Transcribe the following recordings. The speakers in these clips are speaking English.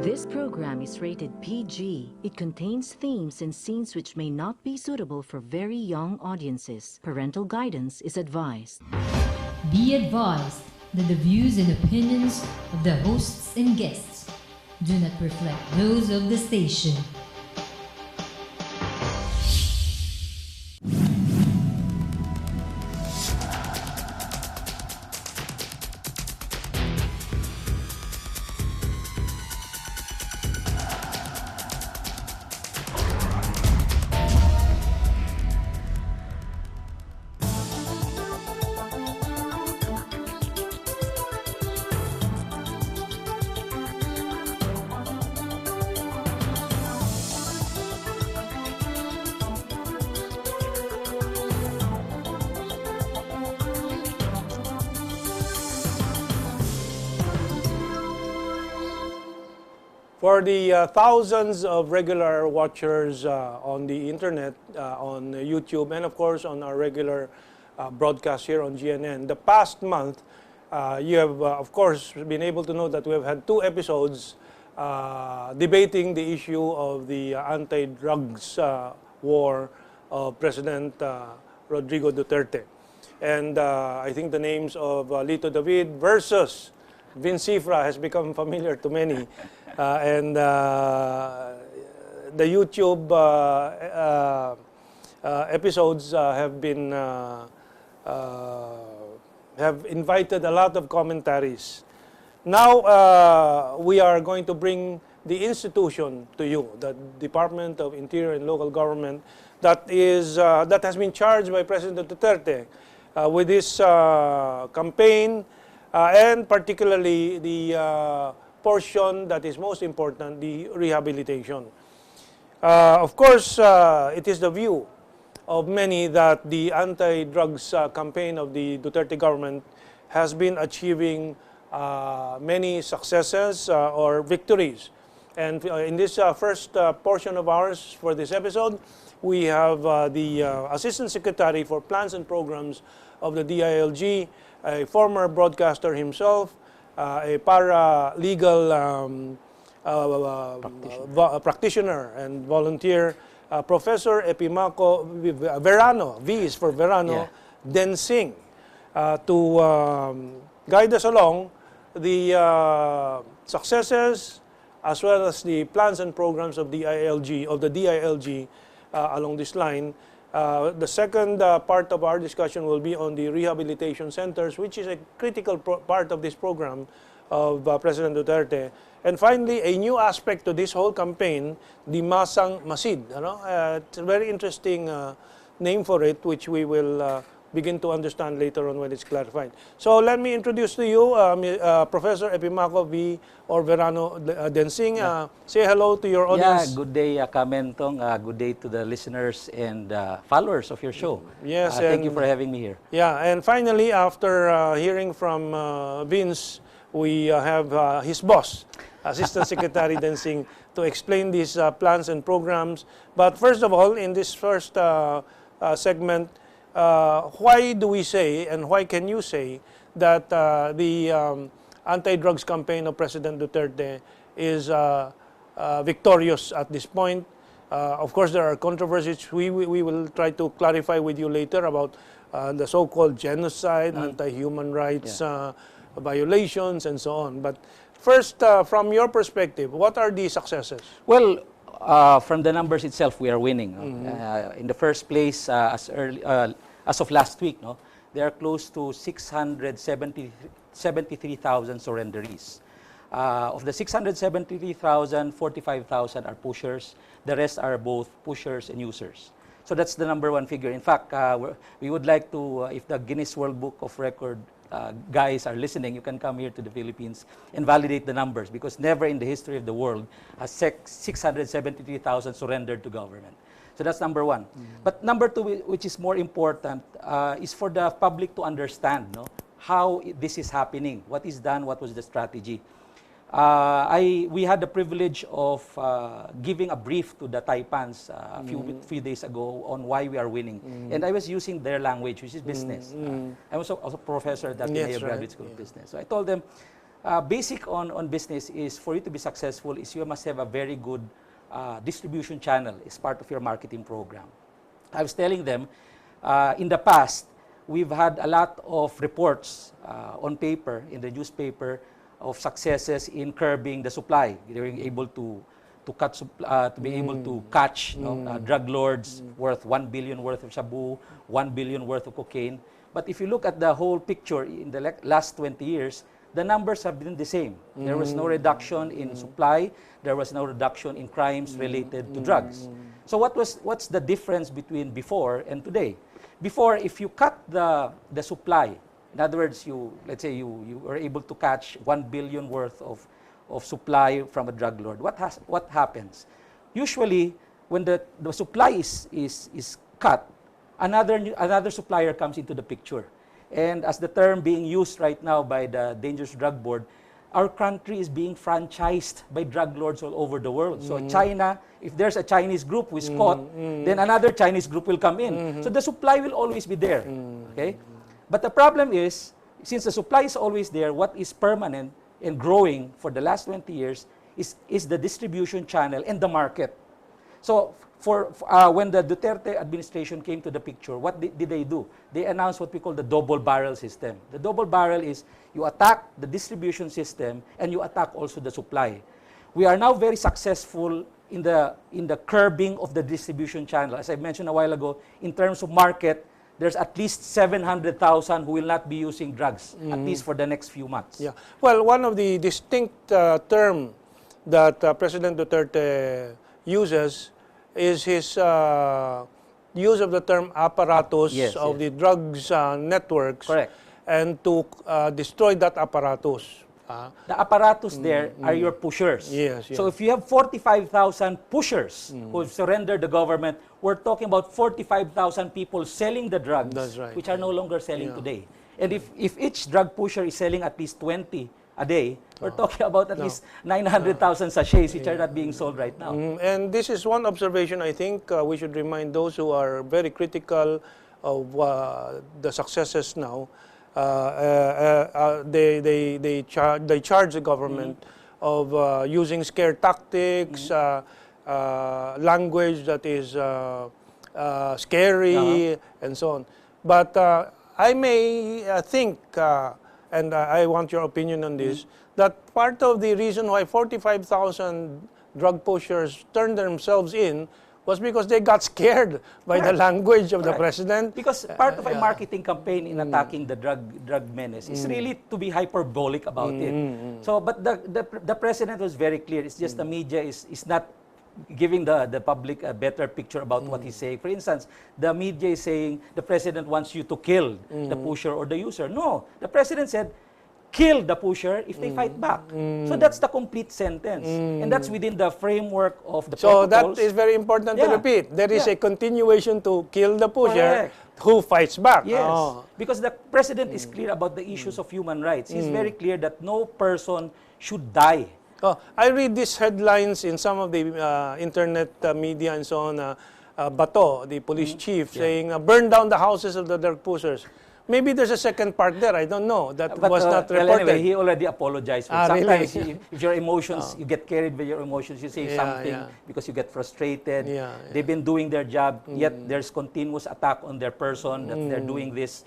This program is rated PG. It contains themes and scenes which may not be suitable for very young audiences. Parental guidance is advised. Be advised that the views and opinions of the hosts and guests do not reflect those of the station. For the thousands of regular watchers on the internet, on YouTube, and of course on our regular broadcast here on GNN, the past month, you have of course been able to know that we have had 2 episodes debating the issue of the anti-drugs war of President Rodrigo Duterte. And I think the names of Lito David versus Vince Cifra has become familiar to many. And the YouTube episodes have invited a lot of commentaries. Now we are going to bring the institution to you, the Department of Interior and Local Government, that has been charged by President Duterte with this campaign, and particularly the portion that is most important, the rehabilitation. Of course, it is the view of many that the anti-drugs campaign of the Duterte government has been achieving many successes or victories. And in this first portion of ours for this episode, we have the Assistant Secretary for Plans and Programs of the DILG, a former broadcaster himself, a paralegal practitioner and volunteer, Professor Epimaco Verano, V is for Verano, Densing, to guide us along the successes as well as the plans and programs of the DILG along this line. The second part of our discussion will be on the rehabilitation centers, which is a critical part of this program of President Duterte. And finally, a new aspect to this whole campaign, the Masang Masid. It's a very interesting name for it, which we will begin to understand later on when it's clarified. So let me introduce to you Professor Epimaco V. or Verano Densing. Say hello to your audience. Yeah, good day, Kamentong. Good day to the listeners and followers of your show. Yes, thank you for having me here. Yeah, and finally, after hearing from Vince, we have his boss, Assistant Secretary Densing, to explain these plans and programs. But first of all, in this first segment, why do we say, and why can you say, that the anti-drugs campaign of President Duterte is victorious at this point? Of course, there are controversies. We will try to clarify with you later about the so-called genocide, anti-human rights violations, and so on. But first, from your perspective, what are the successes? Well, from the numbers itself, we are winning. In the first place, as of last week, there are close to 673,000 surrenderies. Of the 673,000, 45,000 are pushers. The rest are both pushers and users. So that's the number one figure. In fact, we would like to, if the Guinness World Book of Record guys are listening, you can come here to the Philippines and validate the numbers, because never in the history of the world has 673,000 surrendered to government. So that's number one. But number two, which is more important, is for the public to understand how this is happening, what is done, what was the strategy. We had the privilege of giving a brief to the Taipans a few days ago on why we are winning. And I was using their language, which is business. I was also a professor at the Ateneo Graduate School of Business. So I told them, basic on business is for you to be successful is you must have a very good distribution channel as part of your marketing program. I was telling them, in the past, we've had a lot of reports on paper, in the newspaper, of successes in curbing the supply. They were able to be able to catch drug lords worth 1 billion worth of shabu, 1 billion worth of cocaine. But if you look at the whole picture in the last 20 years, the numbers have been the same. There was no reduction in supply. There was no reduction in crimes related to drugs. So what's the difference between before and today? Before, if you cut the supply, in other words, let's say you were able to catch 1 billion worth of supply from a drug lord, what happens? Usually, when the supply is cut, another supplier comes into the picture. And as the term being used right now by the Dangerous Drug Board, our country is being franchised by drug lords all over the world. So China, if there's a Chinese group who is caught, then another Chinese group will come in. So the supply will always be there. Okay? But the problem is, since the supply is always there, what is permanent and growing for the last 20 years is the distribution channel and the market. So when the Duterte administration came to the picture, what did they do? They announced what we call the double barrel system. The double barrel is you attack the distribution system and you attack also the supply. We are now very successful in the curbing of the distribution channel. As I mentioned a while ago, in terms of market, there's at least 700,000 who will not be using drugs, at least for the next few months. Yeah. Well, one of the distinct term that President Duterte uses is his use of the term apparatus of the drugs networks. Correct. And to destroy that apparatus. The apparatus there are your pushers. Yes, yes. So if you have 45,000 pushers who have surrendered the government, we're talking about 45,000 people selling the drugs, That's right. which are no longer selling today. And if each drug pusher is selling at least 20 a day, we're talking about at least 900,000 sachets which are not being sold right now. And this is one observation I think we should remind those who are very critical of the successes now. They charge the government of using scare tactics, language that is scary, and so on. But I may think, and I want your opinion on this, that part of the reason why 45,000 drug pushers turned themselves in was because they got scared by the language of the president. Because part of a marketing campaign in attacking the drug menace is really to be hyperbolic about it. So, but the president was very clear. It's just the media is not giving the public a better picture about what he's saying. For instance, the media is saying the president wants you to kill the pusher or the user. No, the president said, kill the pusher if they fight back. So that's the complete sentence. And that's within the framework of the protocols. So that is very important to repeat. There is a continuation to kill the pusher who fights back. Yes, because the president is clear about the issues of human rights. He's very clear that no person should die. I read these headlines in some of the internet media and so on. Bato, the police chief, saying, burn down the houses of the drug pushers. Maybe there's a second part there. I don't know. That was not reported. Well, anyway, he already apologized. Sometimes, really? if your emotions, you get carried by your emotions, you say something because you get frustrated. They've been doing their job, yet there's continuous attack on their person, that they're doing this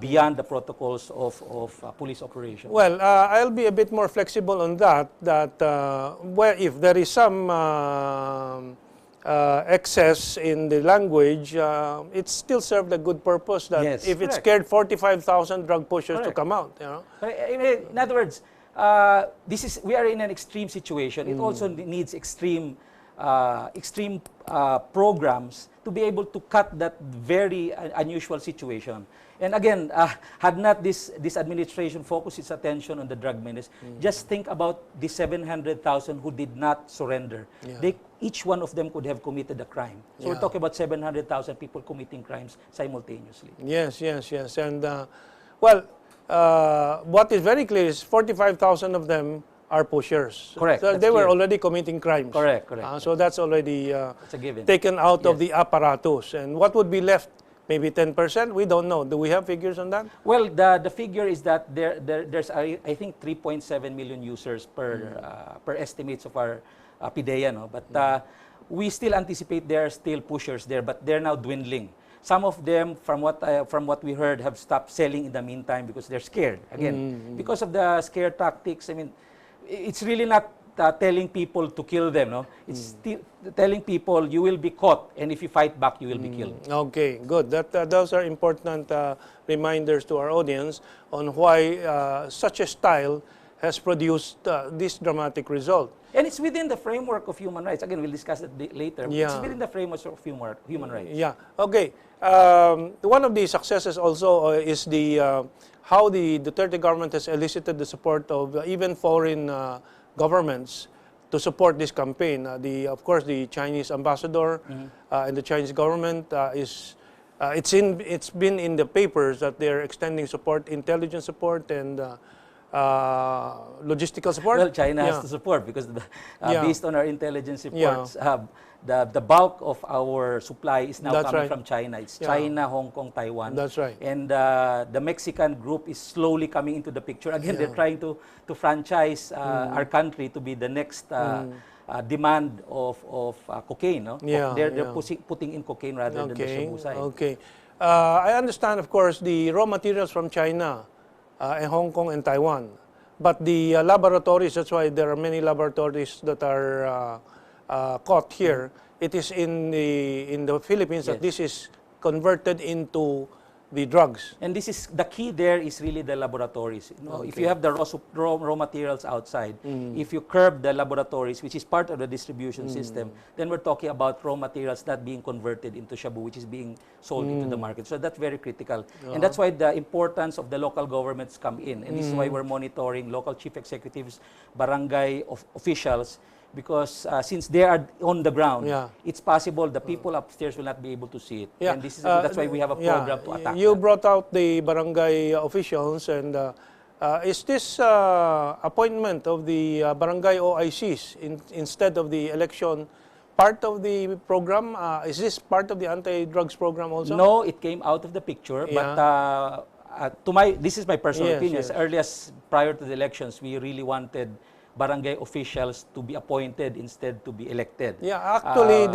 beyond the protocols of police operation. Well, I'll be a bit more flexible on that, well, if there is some excess in the language, it still served a good purpose. That if it scared 45,000 drug pushers to come out, you know. In other words, we are in an extreme situation. It also needs extreme programs to be able to cut that very unusual situation. And again, had not this administration focused its attention on the drug menace, just think about the 700,000 who did not surrender. Each one of them could have committed a crime. So we're talking about 700,000 people committing crimes simultaneously. Yes. And, well, what is very clear is 45,000 of them are pushers. Correct. So they were already committing crimes. Correct. So that's already it's a given. taken out of the apparatus. And what would be left maybe 10%? We don't know. Do we have figures on that? Well, the figure is that there's I think 3.7 million users per estimates of our PIDEA, no? But we still anticipate there are still pushers there, but they're now dwindling. Some of them, from what we heard, have stopped selling in the meantime because they're scared. Again, because of the scare tactics. I mean, it's really not telling people to kill them, no? It's telling people you will be caught, and if you fight back, you will be killed. Okay, good. Those are important reminders to our audience on why such a style has produced this dramatic result. And it's within the framework of human rights. Again, we'll discuss it later. Yeah. It's within the framework of human rights. Yeah. Okay. One of the successes also is how the Duterte government has elicited the support of even foreign governments to support this campaign. Of course, the Chinese ambassador and the Chinese government it's been in the papers that they're extending support, intelligence support, and logistical support. Well, China has to support because based on our intelligence reports, the bulk of our supply is now coming from China. It's China, Hong Kong, Taiwan. That's right. And the Mexican group is slowly coming into the picture. Again, they're trying to franchise our country to be the next demand of cocaine. No? They're putting in cocaine rather than the Shabu side. Okay. I understand, of course, the raw materials from China and Hong Kong and Taiwan. But the laboratories, that's why there are many laboratories that are caught here. It is in the Philippines that this is converted into the drugs. And this is the key there is really the laboratories. You know, if you have the raw materials outside, if you curb the laboratories, which is part of the distribution system, then we're talking about raw materials not being converted into shabu, which is being sold into the market. So that's very critical. And that's why the importance of the local governments come in. And this is why we're monitoring local chief executives, barangay officials, because since they are on the ground, it's possible the people upstairs will not be able to see it. And this is, that's why we have a program to attack You that. brought out the barangay officials, and is this appointment of the barangay OICs instead of the election part of the program? Is this part of the anti-drugs program also? No, it came out of the picture, but this is my personal opinion. As early as prior to the elections, we really wanted barangay officials to be appointed instead to be elected. Yeah, actually,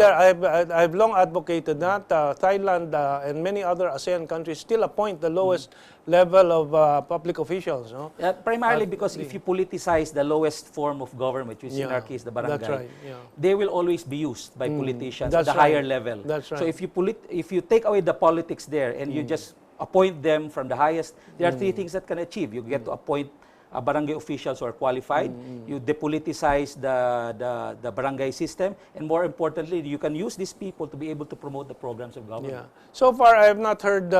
I've long advocated that Thailand and many other ASEAN countries still appoint the lowest level of public officials. No? Primarily because if you politicize the lowest form of government, which is in our case the barangay, that's right, they will always be used by politicians that's at the right. higher level. That's right. So if you take away the politics there and you just appoint them from the highest, there are three things that can achieve. You get to appoint barangay officials who are qualified, you depoliticize the barangay system, and more importantly, you can use these people to be able to promote the programs of government. Yeah. So far, I have not heard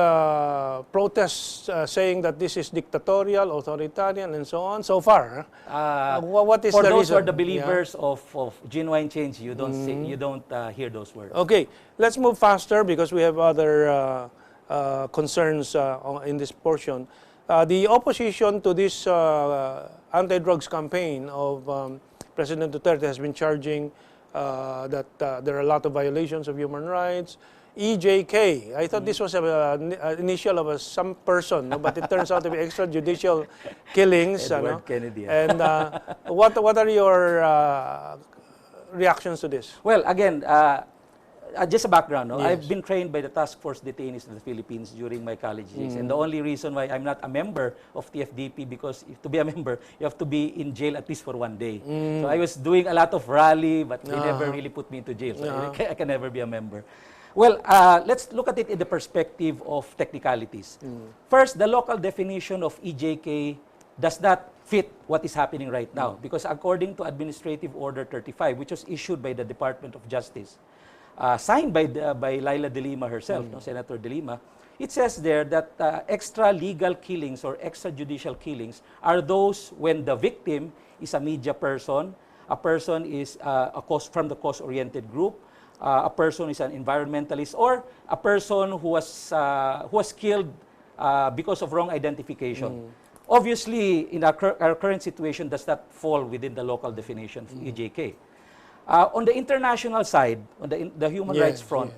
protests saying that this is dictatorial, authoritarian, and so on. So far, what is for the those reason? who are the believers of genuine change, you don't you don't hear those words. Okay, let's move faster because we have other concerns in this portion. The opposition to this anti-drugs campaign of President Duterte has been charging that there are a lot of violations of human rights. EJK, I thought this was an initial of some person, no? But it turns out to be extrajudicial killings. Edward Kennedy. And what are your reactions to this? Well, again, just a background. No? I've been trained by the task force detainees in the Philippines during my college years. And the only reason why I'm not a member of TFDP, because to be a member, you have to be in jail at least for 1 day. So I was doing a lot of rally, but they never really put me into jail. So I can never be a member. Well, let's look at it in the perspective of technicalities. First, the local definition of EJK does not fit what is happening right now. Because according to Administrative Order 35, which was issued by the Department of Justice, signed by Laila De Lima herself, no, Senator De Lima, it says there that extra-legal killings or extrajudicial killings are those when the victim is a media person, a person is from the cause-oriented group, a person is an environmentalist, or a person who was killed because of wrong identification. Obviously, in our current situation, does not fall within the local definition of EJK. On the international side, on the human rights front,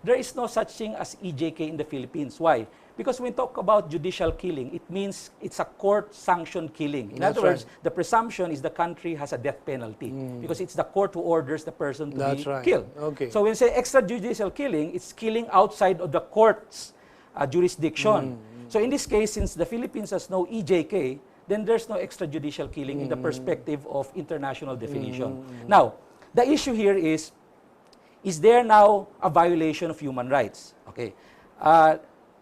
there is no such thing as EJK in the Philippines. Why? Because when we talk about judicial killing, it means it's a court-sanctioned killing. In other words, the presumption is the country has a death penalty because it's the court who orders the person to be killed. Okay. So when we say extrajudicial killing, it's killing outside of the court's jurisdiction. So in this case, since the Philippines has no EJK, then there's no extrajudicial killing in the perspective of international definition. Now, the issue here is there now a violation of human rights? Okay.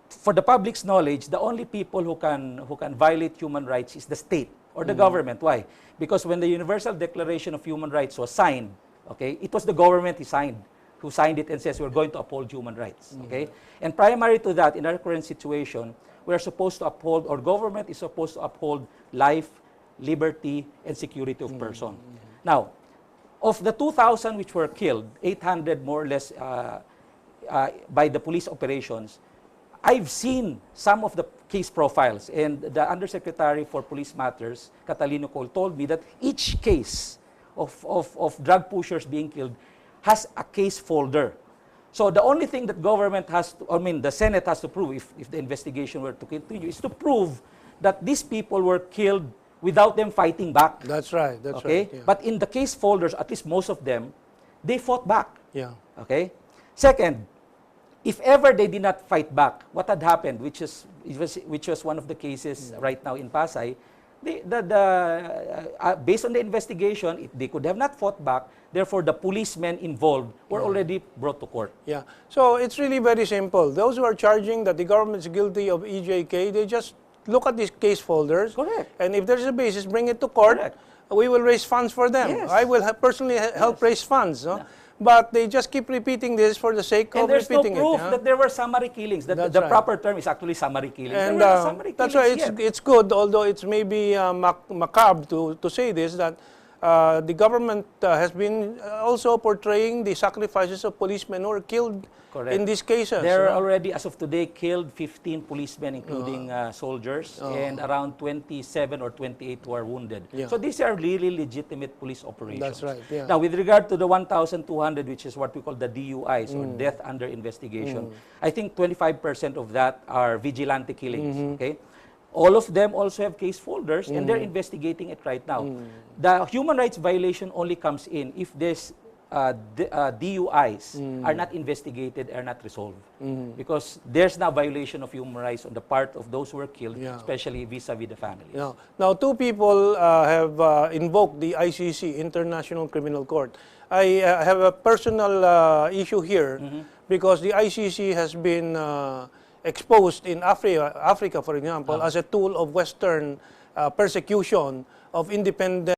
For the public's knowledge, the only people who can violate human rights is the state or the government. Why? Because when the Universal Declaration of Human Rights was signed, okay, it was the government who signed it and says we're going to uphold human rights. Okay? And primary to that, in our current situation, we're supposed to uphold, or government is supposed to uphold life, liberty, and security of person. Now, of the 2,000 which were killed, 800 more or less by the police operations, I've seen some of the case profiles, and the Undersecretary for Police Matters, Catalino Cole, told me that each case of drug pushers being killed has a case folder. So the only thing that government has to, the Senate has to prove, if the investigation were to continue, is to prove that these people were killed without them fighting back. That's right. That's okay? right. Yeah. But in the case folders, at least most of them, they fought back. Yeah. Okay? Second, if ever they did not fight back, what had happened, which was one of the cases right now in Pasay, based on the investigation, they could have not fought back. Therefore, the policemen involved were already brought to court. Yeah. So it's really very simple. Those who are charging that the government is guilty of EJK, they just look at these case folders. Correct. And if there's a basis, bring it to court. Correct. We will raise funds for them. Yes. I will personally help raise funds. No? Yeah. But they just keep repeating this for the sake of repeating And there's no proof it. that there were summary killings. The Right. proper term is actually summary killings. And there were summary that's killings why yet. it's good, although it's maybe macabre to say this, that the government has been also portraying the sacrifices of policemen who are killed Correct. in these cases. There are no? already, as of today, killed 15 policemen, including soldiers, and around 27 or 28 who are wounded. Yeah. So these are really legitimate police operations. That's right, yeah. Now, with regard to the 1,200, which is what we call the DUIs, or death under investigation, I think 25% of that are vigilante killings. Okay? All of them also have case folders, and they're investigating it right now. The human rights violation only comes in if there's DUIs are not investigated, are not resolved. Because there's now violation of human rights on the part of those who were killed, especially vis-a-vis the families. Yeah. Now, two people have invoked the ICC, International Criminal Court. I have a personal issue here because the ICC has been exposed in Africa, for example, as a tool of Western persecution of independent